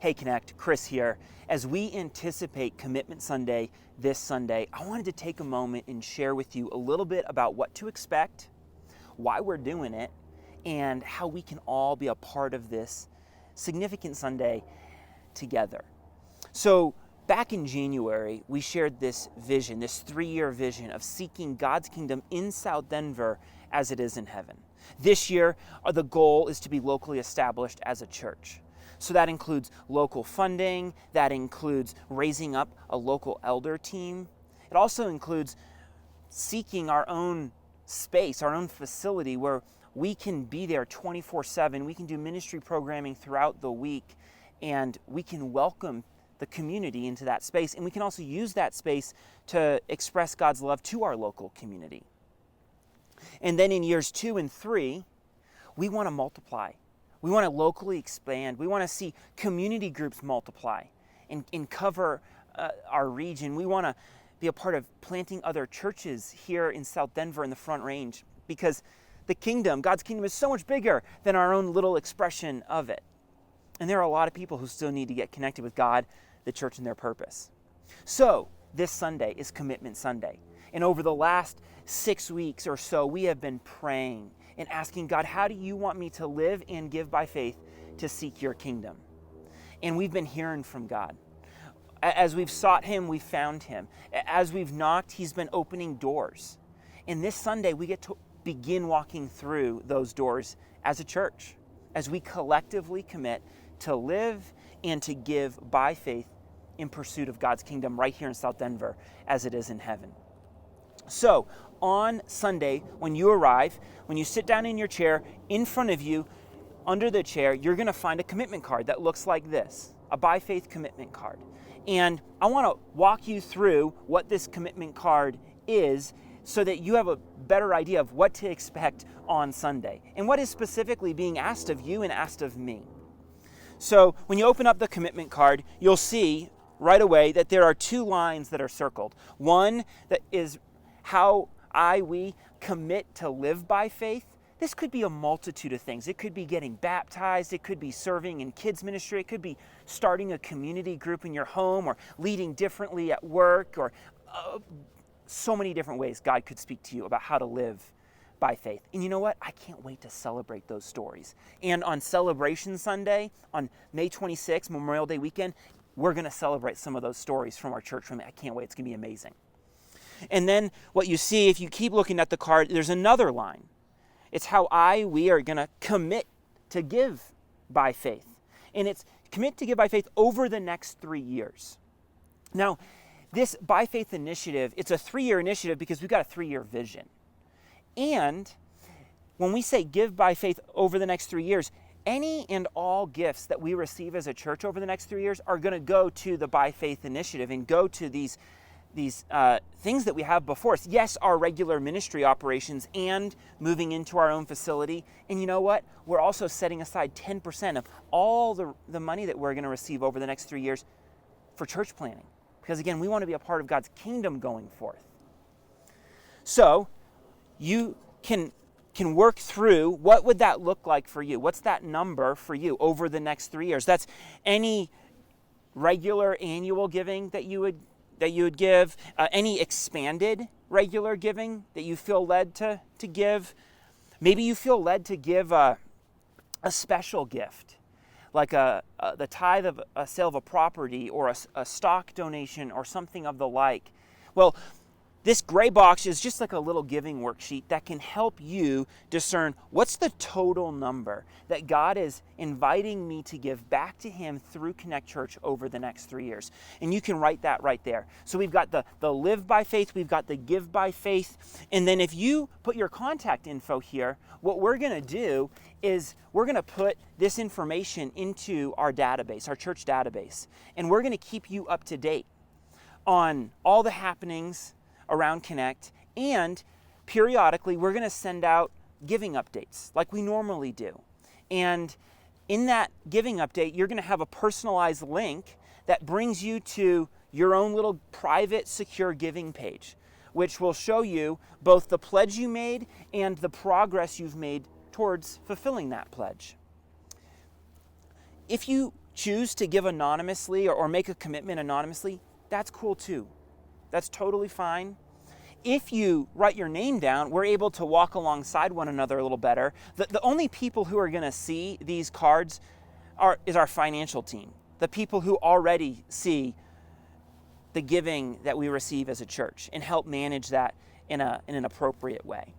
Hey Connect, Chris here. As we anticipate Commitment Sunday this Sunday, I wanted to take a moment and share with you a little bit about what to expect, why we're doing it, and how we can all be a part of this significant Sunday together. So back in January, we shared this vision, this 3-year vision of seeking God's kingdom in South Denver as it is in heaven. This year, the goal is to be locally established as a church. So that includes local funding, that includes raising up a local elder team. It also includes seeking our own space, our own facility where we can be there 24/7. We can do ministry programming throughout the week, and we can welcome the community into that space. And we can also use that space to express God's love to our local community. And then in years 2 and 3, we want to multiply. We want to locally expand. We want to see community groups multiply and cover our region. We want to be a part of planting other churches here in South Denver in the Front Range, because the kingdom, God's kingdom, is so much bigger than our own little expression of it. And there are a lot of people who still need to get connected with God, the church, and their purpose. So this Sunday is Commitment Sunday. And over the last 6 weeks or so, we have been praying and asking God, how do you want me to live and give by faith to seek your kingdom? And we've been hearing from God. As we've sought him, we've found him. As we've knocked, he's been opening doors. And this Sunday, we get to begin walking through those doors as a church, as we collectively commit to live and to give by faith in pursuit of God's kingdom right here in South Denver as it is in heaven. So on Sunday, when you arrive, when you sit down in your chair, in front of you, under the chair, you're going to find a commitment card that looks like this, a by faith commitment card. And I want to walk you through what this commitment card is so that you have a better idea of what to expect on Sunday and what is specifically being asked of you and asked of me. So when you open up the commitment card, you'll see right away that there are 2 lines that are circled. One that is how we commit to live by faith. This could be a multitude of things. It could be getting baptized. It could be serving in kids ministry. It could be starting a community group in your home, or leading differently at work, or so many different ways God could speak to you about how to live by faith. And you know what? I can't wait to celebrate those stories. And on Celebration Sunday, on May 26th, Memorial Day weekend, we're going to celebrate some of those stories from our church. I can't wait. It's going to be amazing. And then what you see, if you keep looking at the card, there's another line. It's how we are going to commit to give by faith. And it's commit to give by faith over the next 3 years. Now, this by faith initiative, it's a 3-year initiative because we've got a 3-year vision. And when we say give by faith over the next 3 years, any and all gifts that we receive as a church over the next 3 years are going to go to the by faith initiative and go to these things that we have before us. Yes, our regular ministry operations and moving into our own facility. And you know what? We're also setting aside 10% of all the money that we're going to receive over the next 3 years for church planning. Because again, we want to be a part of God's kingdom going forth. So you can work through, what would that look like for you? What's that number for you over the next 3 years? That's any regular annual giving that you would give, any expanded regular giving that you feel led to give. Maybe you feel led to give a special gift, like the tithe of a sale of a property, or a stock donation, or something of the like. Well, this gray box is just like a little giving worksheet that can help you discern what's the total number that God is inviting me to give back to him through Connect Church over the next 3 years. And you can write that right there. So we've got the live by faith, we've got the give by faith. And then if you put your contact info here, what we're going to do is we're going to put this information into our database, our church database. And we're going to keep you up to date on all the happenings around Connect, and periodically we're going to send out giving updates like we normally do. And in that giving update, you're going to have a personalized link that brings you to your own little private secure giving page, which will show you both the pledge you made and the progress you've made towards fulfilling that pledge. If you choose to give anonymously or make a commitment anonymously, that's cool too. That's totally fine. If you write your name down, we're able to walk alongside one another a little better. The only people who are going to see these cards is our financial team, the people who already see the giving that we receive as a church and help manage that in an appropriate way.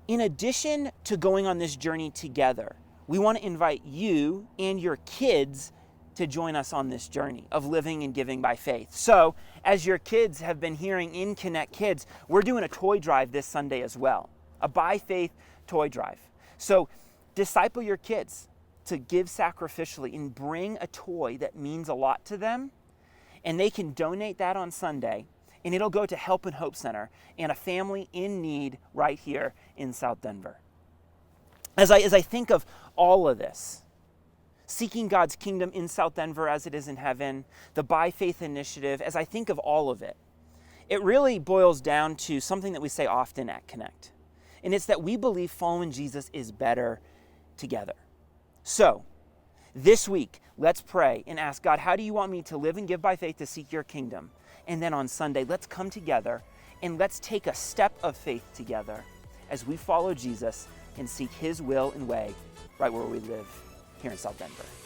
In addition to going on this journey together, we want to invite you and your kids to join us on this journey of living and giving by faith. So, as your kids have been hearing in Connect Kids, we're doing a toy drive this Sunday as well, a by faith toy drive. So, disciple your kids to give sacrificially and bring a toy that means a lot to them, and they can donate that on Sunday, and it'll go to Help and Hope Center and a family in need right here in South Denver. As I think of all of this, seeking God's kingdom in South Denver as it is in heaven, the By Faith initiative, as I think of all of it, it really boils down to something that we say often at Connect. And it's that we believe following Jesus is better together. So, this week, let's pray and ask God, how do you want me to live and give by faith to seek your kingdom? And then on Sunday, let's come together and let's take a step of faith together as we follow Jesus and seek his will and way right where we live here in South Denver.